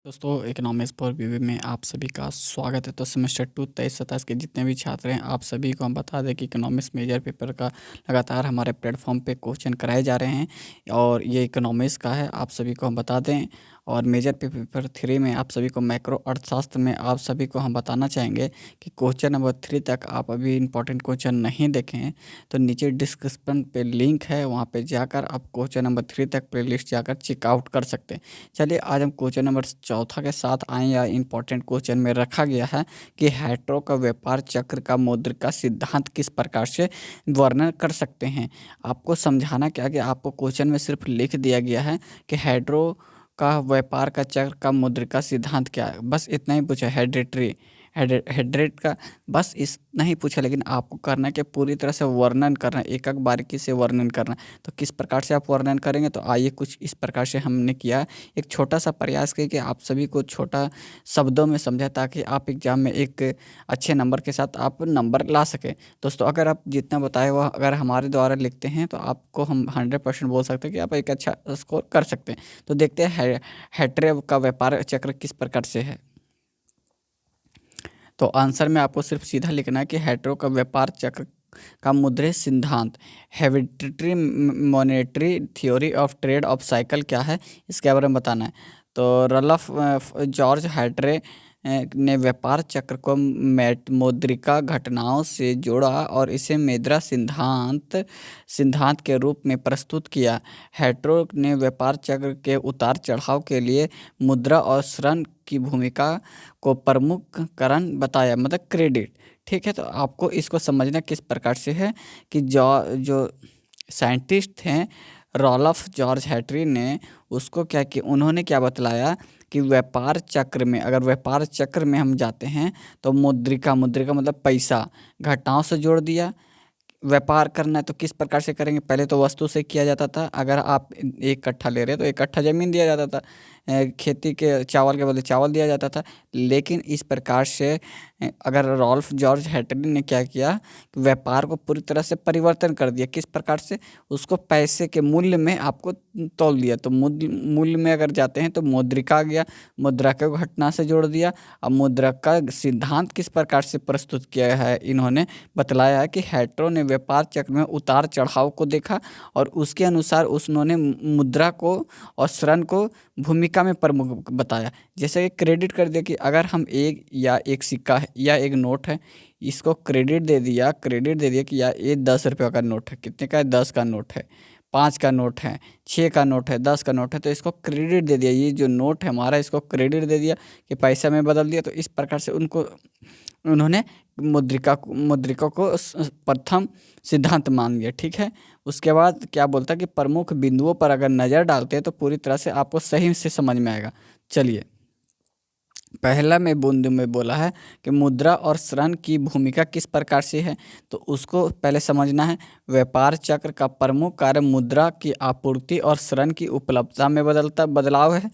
दोस्तों economics for बीवी में आप सभी का स्वागत है। तो सेमेस्टर 2 23-27 के जितने भी छात्र हैं आप सभी को हम बता दें कि इकोनॉमिक्स मेजर पेपर का लगातार हमारे प्लेटफॉर्म पे क्वेश्चन कराए जा रहे हैं और ये इकोनॉमिक्स का है, आप सभी को हम बता दें। और मेजर पेपर 3 में आप सभी को मैक्रो अर्थशास्त्र में आप सभी को हम बताना चाहेंगे कि क्वेश्चन नंबर 3 तक आप अभी इंपॉर्टेंट क्वेश्चन नहीं देखे हैं तो नीचे डिस्क्रिप्शन पे लिंक है, वहाँ पे जाकर आप क्वेश्चन नंबर 3 तक प्लेलिस्ट जाकर चेकआउट कर सकते हैं। चलिए आज हम क्वेश्चन नंबर चौथा के साथ आए या इम्पोर्टेंट क्वेश्चन में रखा गया है कि हेटेरो का व्यापार चक्र का मौद्रिका सिद्धांत किस प्रकार से वर्णन कर सकते हैं। आपको समझाना क्या कि आपको क्वेश्चन में सिर्फ लिख दिया गया है कि हेटेरो का व्यापार का चक्र का मौद्रिका सिद्धांत क्या है, बस इतना ही पूछा। हेड्रेट का बस इतना ही पूछा, लेकिन आपको करना है कि पूरी तरह से वर्णन करना है, एक एक बारीकी से वर्णन करना है। तो किस प्रकार से आप वर्णन करेंगे, तो आइए कुछ इस प्रकार से हमने किया। एक छोटा सा प्रयास किया कि आप सभी को छोटा शब्दों में समझाएं ताकि आप एग्जाम में एक अच्छे नंबर के साथ आप नंबर ला सकें। दोस्तों अगर आप जितना बताए हुआ अगर हमारे द्वारा लिखते हैं तो आपको हम 100% बोल सकते हैं कि आप एक अच्छा स्कोर कर सकते हैं। तो देखते हैं हेटेरो का व्यापार चक्र किस प्रकार से है। तो आंसर में आपको सिर्फ सीधा लिखना है कि हेटेरो का व्यापार चक्र का मुद्रे सिद्धांत hereditary monetary theory of trade off cycle क्या है, इसके बारे में बताना है। तो रल्फ जॉर्ज हेटरे ने व्यापार चक्र को मौद्रिका घटनाओं से जोड़ा और इसे मुद्रा सिद्धांत के रूप में प्रस्तुत किया। हेटेरो ने व्यापार चक्र के उतार चढ़ाव के लिए मुद्रा और ऋण की भूमिका को प्रमुख कारण बताया, मतलब क्रेडिट। ठीक है, तो आपको इसको समझना किस प्रकार से है कि जो साइंटिस्ट हैं रॉल्फ जॉर्ज हेटरी ने उसको क्या कि उन्होंने क्या बतलाया कि व्यापार चक्र में, अगर व्यापार चक्र में हम जाते हैं तो मुद्रिका मतलब पैसा घटनाओं से जोड़ दिया। व्यापार करना है तो किस प्रकार से करेंगे, पहले तो वस्तु से किया जाता था। अगर आप 1 कट्ठा ले रहे हैं तो 1 कट्ठा ज़मीन दिया जाता था, खेती के चावल के बदले चावल दिया जाता था। लेकिन इस प्रकार से अगर रॉल्फ जॉर्ज हेटरी ने क्या किया कि व्यापार को पूरी तरह से परिवर्तन कर दिया। किस प्रकार से, उसको पैसे के मूल्य में आपको तौल दिया। तो मूल्य में अगर जाते हैं तो मौद्रिका आ गया, मुद्रा को घटना से जोड़ दिया। अब मुद्रा का सिद्धांत किस प्रकार से प्रस्तुत किया है, इन्होंने बतलाया है कि हेटेरो ने व्यापार चक्र में उतार चढ़ाव को देखा और उसके अनुसार उन्होंने मुद्रा को और ऋण को भूमिका में प्रमुख बताया। जैसे कि क्रेडिट कर दिया कि अगर हम एक सिक्का है या एक नोट है, इसको क्रेडिट दे दिया कि यार ये 10 रुपये का नोट है। कितने का है, 10 का नोट है, 5 का नोट है, 6 का नोट है, 10 का नोट है। तो इसको क्रेडिट दे दिया, ये जो नोट है हमारा इसको क्रेडिट दे दिया कि पैसा में बदल दिया। तो इस प्रकार से उन्होंने मुद्रिका को प्रथम सिद्धांत मान लिया। ठीक है, उसके बाद क्या बोलता है कि प्रमुख बिंदुओं पर अगर नज़र डालते हैं तो पूरी तरह से आपको सही से समझ में आएगा। चलिए, पहला में बिंदु में बोला है कि मुद्रा और ऋण की भूमिका किस प्रकार से है, तो उसको पहले समझना है। व्यापार चक्र का प्रमुख कार्य मुद्रा की आपूर्ति और ऋण की उपलब्धता में बदलाव है।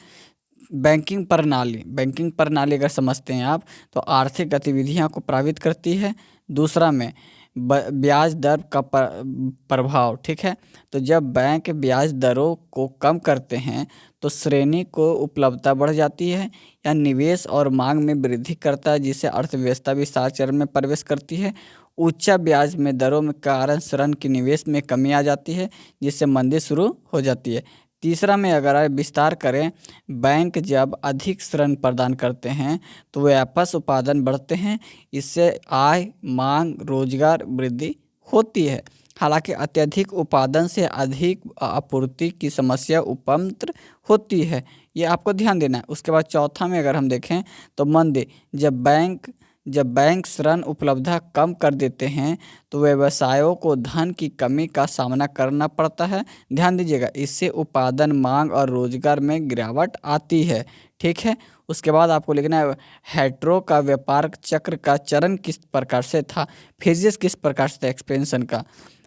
बैंकिंग प्रणाली अगर समझते हैं आप तो आर्थिक गतिविधियां को प्रभावित करती है। दूसरा में ब्याज दर का प्रभाव। ठीक है, तो जब बैंक ब्याज दरों को कम करते हैं तो श्रेणी को उपलब्धता बढ़ जाती है या निवेश और मांग में वृद्धि करता है, जिससे अर्थव्यवस्था विस्तार चरण में प्रवेश करती है। उच्च ब्याज में दरों में कारण ऋण की निवेश में कमी आ जाती है, जिससे मंदी शुरू हो जाती है। तीसरा में अगर विस्तार करें, बैंक जब अधिक ऋण प्रदान करते हैं तो व्यापक उत्पादन बढ़ते हैं, इससे आय, मांग, रोजगार वृद्धि होती है। हालांकि अत्यधिक उत्पादन से अधिक आपूर्ति की समस्या उत्पन्न होती है, ये आपको ध्यान देना है। उसके बाद चौथा में अगर हम देखें तो मंदी, जब बैंक ऋण उपलब्धता कम कर देते हैं तो व्यवसायों को धन की कमी का सामना करना पड़ता है। ध्यान दीजिएगा, इससे उत्पादन, मांग और रोजगार में गिरावट आती है। ठीक है, उसके बाद आपको लिखना है हेटेरो का व्यापार चक्र का चरण किस प्रकार से था, फेजेस किस प्रकार से था एक्सपेंशन का।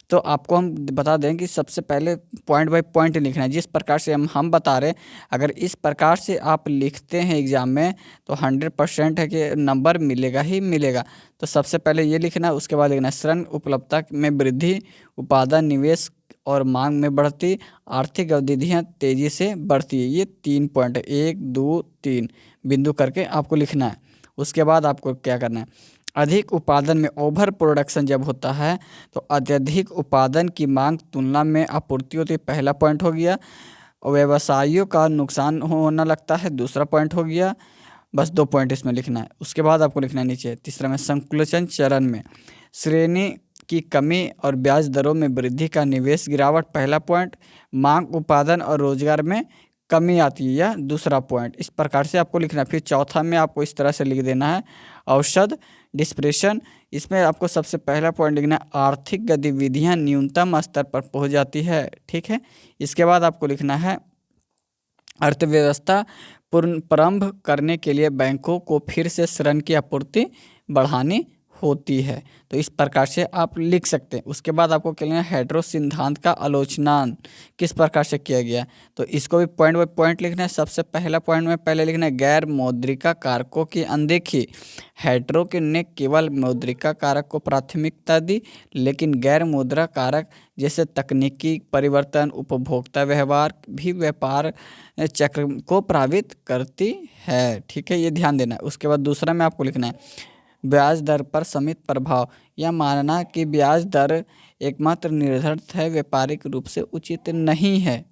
तो आपको हम बता दें कि सबसे पहले पॉइंट बाय पॉइंट लिखना है, जिस प्रकार से हम बता रहे हैं। अगर इस प्रकार से आप लिखते हैं एग्ज़ाम में तो 100% है कि नंबर मिलेगा ही मिलेगा। तो सबसे पहले ये लिखना है, उसके बाद लिखना है ऋण उपलब्धता में वृद्धि, उत्पादन, निवेश और मांग में बढ़ती, आर्थिक गतिविधियाँ तेजी से बढ़ती है। ये 3 पॉइंट 1, 2, 3 बिंदु करके आपको लिखना है। उसके बाद आपको क्या करना है, अधिक उत्पादन में ओवर प्रोडक्शन जब होता है तो अत्यधिक उत्पादन की मांग तुलना में आपूर्ति होती है, पहला पॉइंट हो गया। व्यवसायियों का नुकसान होना लगता है, दूसरा पॉइंट हो गया। बस 2 पॉइंट इसमें लिखना है। उसके बाद आपको लिखना है नीचे तीसरा में, संकुचन चरण में श्रेणी की कमी और ब्याज दरों में वृद्धि का निवेश गिरावट, पहला पॉइंट। मांग, उत्पादन और रोजगार में कमी आती है, यह दूसरा पॉइंट। इस प्रकार से आपको लिखना है। फिर चौथा में आपको इस तरह से लिख देना है, औसत डिस्प्रेशन। इसमें आपको सबसे पहला पॉइंट लिखना है, आर्थिक गतिविधियां न्यूनतम स्तर पर पहुंच जाती है, ठीक है। इसके बाद आपको लिखना है, अर्थव्यवस्था पुनर्प्रारंभ करने के लिए बैंकों को फिर से ऋण की आपूर्ति बढ़ानी होती है। तो इस प्रकार से आप लिख सकते हैं। उसके बाद आपको क्या लिखना है, हेड्रो सिद्धांत का आलोचनान किस प्रकार से किया गया, तो इसको भी पॉइंट बाय पॉइंट लिखना है। सबसे पहला पॉइंट में पहले लिखना है, गैर मौद्रिका कारकों की अनदेखी। हेड्रो के ने केवल मौद्रिका कारक को प्राथमिकता दी, लेकिन गैर मुद्रा कारक जैसे तकनीकी परिवर्तन, उपभोक्ता व्यवहार भी व्यापार चक्र को प्रभावित करती है, ठीक है, ये ध्यान देना है। उसके बाद दूसरा में आपको लिखना है, ब्याज दर पर सीमित प्रभाव। यह मानना कि ब्याज दर एकमात्र निर्धारित है व्यापारिक रूप से उचित नहीं है।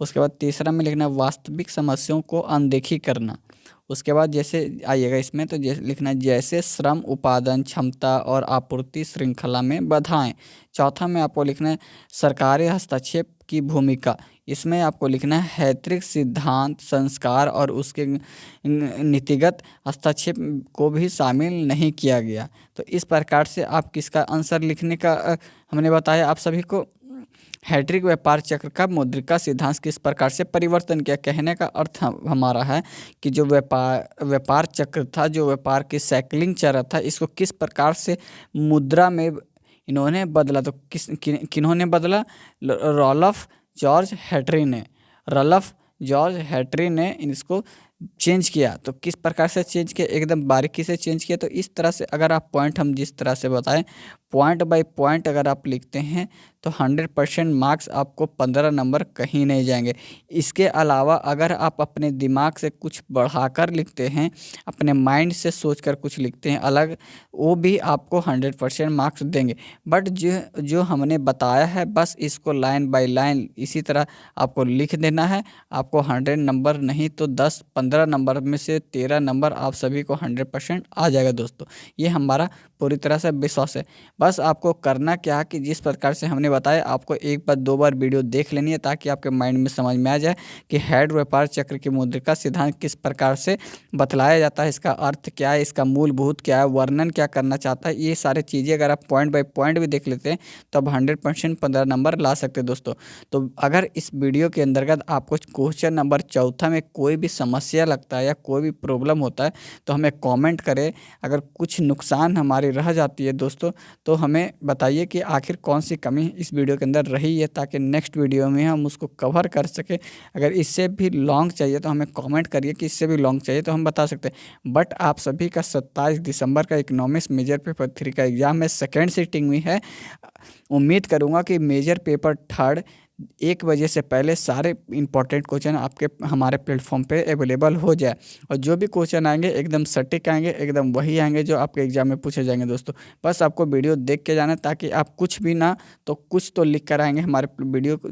उसके बाद तीसरा में लिखना है, वास्तविक समस्याओं को अनदेखी करना। उसके बाद जैसे आइएगा इसमें, तो जैसे लिखना है, जैसे श्रम उत्पादन क्षमता और आपूर्ति श्रृंखला में बाधाएं। चौथा में आपको लिखना है, सरकारी हस्तक्षेप की भूमिका। इसमें आपको लिखना है, हैत्रिक सिद्धांत संस्कार और उसके नीतिगत हस्तक्षेप को भी शामिल नहीं किया गया। तो इस प्रकार से आप किसका आंसर लिखने का हमने बताया आप सभी को, हैट्रिक व्यापार चक्र का मौद्रिका सिद्धांत किस प्रकार से परिवर्तन किया। कहने का अर्थ हमारा है कि जो व्यापार चक्र था, जो व्यापार की साइकिलिंग चक्र था, इसको किस प्रकार से मुद्रा में इन्होंने बदला। तो किन्होंने बदला, रॉल्फ जॉर्ज हैट्री ने। रॉल्फ जॉर्ज हैट्री ने इसको चेंज किया। तो किस प्रकार से चेंज किया, एकदम बारीकी से चेंज किया। तो इस तरह से अगर आप पॉइंट हम जिस तरह से बताएं, पॉइंट बाय पॉइंट अगर आप लिखते हैं तो 100% मार्क्स आपको 15 नंबर कहीं नहीं जाएंगे। इसके अलावा अगर आप अपने दिमाग से कुछ बढ़ाकर लिखते हैं, अपने माइंड से सोचकर कुछ लिखते हैं अलग, वो भी आपको 100% मार्क्स देंगे। बट जो हमने बताया है, बस इसको लाइन बाय लाइन इसी तरह आपको लिख देना है। आपको 100 नंबर नहीं तो 10-15 नंबर में से 13 नंबर आप सभी को 100% आ जाएगा दोस्तों। ये हमारा पूरी तरह से विश्वास है। बस आपको करना क्या है कि जिस प्रकार से हमने बताया, आपको एक बार 2 बार वीडियो देख लेनी है ताकि आपके माइंड में समझ में आ जाए कि हेड व्यापार चक्र की मुद्रिका सिद्धांत किस प्रकार से बतलाया जाता है, इसका अर्थ क्या है, इसका मूलभूत क्या है, वर्णन क्या करना चाहता है। ये सारी चीज़ें अगर आप पॉइंट बाय पॉइंट भी देख लेते हैं तो आप 100% 15 नंबर ला सकते हैं दोस्तों। तो अगर इस वीडियो के अंतर्गत आपको क्वेश्चन नंबर 4 में कोई भी समस्या लगता है या कोई भी प्रॉब्लम होता है तो हमें कमेंट करें। अगर कुछ नुकसान हमारी रह जाती है दोस्तों तो हमें बताइए कि आखिर कौन सी कमी इस वीडियो के अंदर रही है, ताकि नेक्स्ट वीडियो में हम उसको कवर कर सकें। अगर इससे भी लॉन्ग चाहिए तो हमें कमेंट करिए कि इससे भी लॉन्ग चाहिए, तो हम बता सकते हैं। बट आप सभी का 27 दिसंबर का इकोनॉमिक्स मेजर पेपर 3 का एग्ज़ाम है, सेकेंड सीटिंग हुई है। उम्मीद करूँगा कि मेजर पेपर थर्ड 1 बजे से पहले सारे इंपॉर्टेंट क्वेश्चन आपके हमारे प्लेटफॉर्म पे अवेलेबल हो जाए, और जो भी क्वेश्चन आएंगे एकदम सटीक आएंगे, एकदम वही आएंगे जो आपके एग्जाम में पूछे जाएंगे दोस्तों। बस आपको वीडियो देख के जाना है, ताकि आप कुछ भी ना तो कुछ तो लिख कर आएंगे हमारे वीडियो को।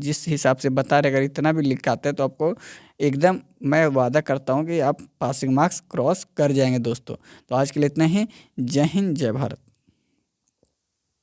जिस हिसाब से बता रहे, अगर इतना भी लिख के आते हैं तो आपको एकदम मैं वादा करता हूँ कि आप पासिंग मार्क्स क्रॉस कर जाएंगे दोस्तों। तो आज के लिए इतना ही। जय हिंद, जय भारत।